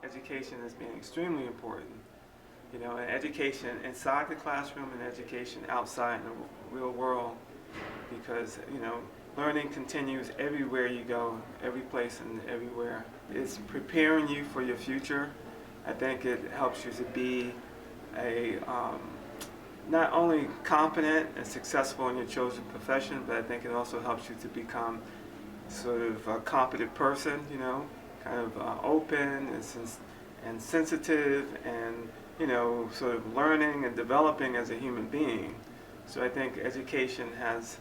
education as being extremely important. And education inside the classroom and education outside in the real world, because learning continues everywhere you go, every place and everywhere. It's preparing you for your future. I think it helps you to be a not only competent and successful in your chosen profession, but I think it also helps you to become sort of a competent person, kind of open and sensitive and, sort of learning and developing as a human being. So I think education has,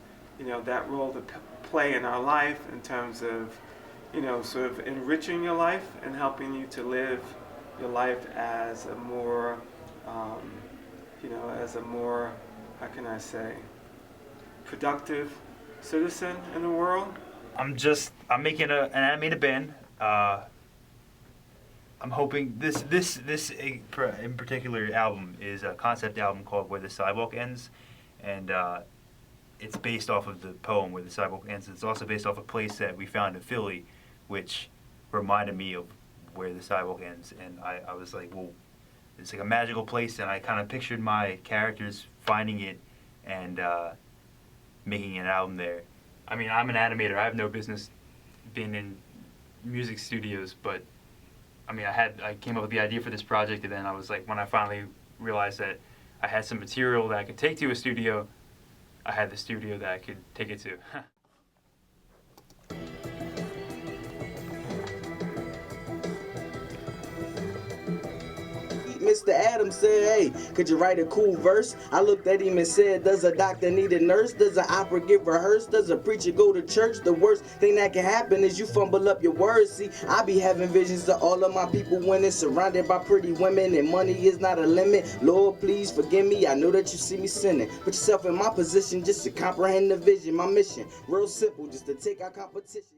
that role to play in our life in terms of, sort of enriching your life and helping you to live your life as a more, how can I say, productive citizen in the world. I'm making an animated band. I'm hoping this in particular album is a concept album called Where the Sidewalk Ends, and it's based off of the poem Where the Sidewalk Ends. It's also based off a place that we found in Philly, which reminded me of where the sidewalk ends, and I was like, well, it's like a magical place, and I kind of pictured my characters finding it and making an album there. I mean, I'm an animator. I have no business being in music studios, but I mean, I came up with the idea for this project, and then I was like, when I finally realized that I had some material that I could take to a studio, I had the studio that I could take it to. Mr. Adams said, hey, could you write a cool verse? I looked at him and said, does a doctor need a nurse? Does an opera get rehearsed? Does a preacher go to church? The worst thing that can happen is you fumble up your words. See, I be having visions of all of my people winning, surrounded by pretty women, and money is not a limit. Lord, please forgive me. I know that you see me sinning. Put yourself in my position just to comprehend the vision. My mission, real simple, just to take our competition.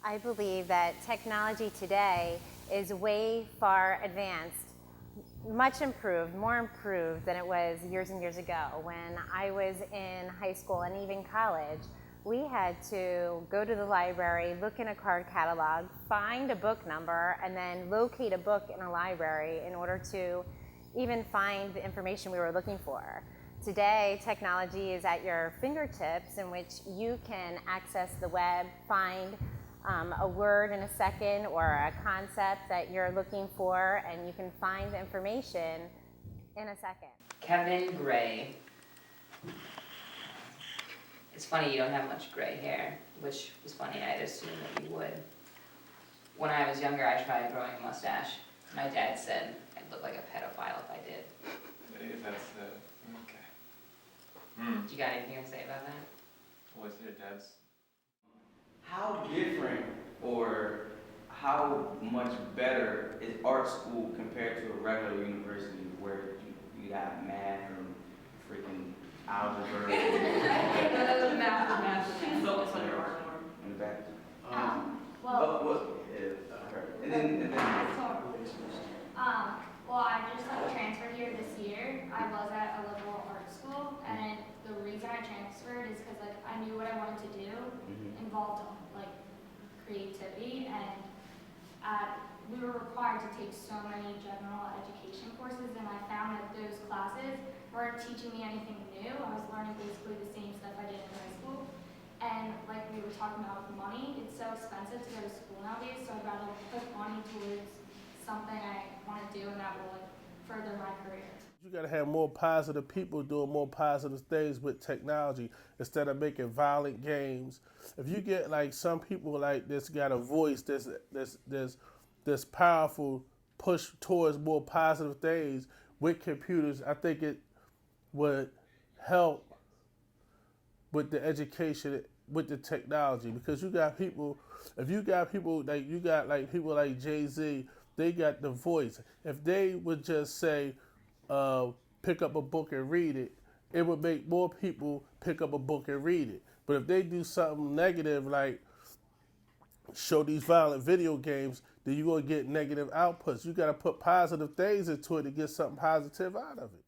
I believe that technology today is way far advanced, much improved, more improved than it was years and years ago. When I was in high school and even college, we had to go to the library, look in a card catalog, find a book number, and then locate a book in a library in order to even find the information we were looking for. Today, technology is at your fingertips, in which you can access the web, find a word in a second or a concept that you're looking for, and you can find the information in a second. Kevin Gray. It's funny you don't have much gray hair, which was funny. I'd assume that you would. When I was younger, I tried growing a mustache. My dad said I'd look like a pedophile if I did. That's okay. You got anything to say about that? What's your dad's? How different or how much better is art school compared to a regular university where you got math and freaking algebra? Math. Focus on your art more. In the back. Well, I just transferred here this year. I was at a liberal art school, and the reason I transferred is because I knew what I wanted to do, involved creativity, and we were required to take so many general education courses, and I found that those classes weren't teaching me anything new. I was learning basically the same stuff I did in high school, and like we were talking about with money, it's so expensive to go to school nowadays, so I'd rather put money towards something I want to do and that will further my career. You got to have more positive people doing more positive things with technology instead of making violent games. If you get like some people like this got a voice, this powerful push towards more positive things with computers, I think it would help with the education, with the technology, because you got people. If you got people like people like Jay-Z, they got the voice. If they would just say, pick up a book and read it, it would make more people pick up a book and read it. But if they do something negative, like show these violent video games, then you're going to get negative outputs. You got to put positive things into it to get something positive out of it.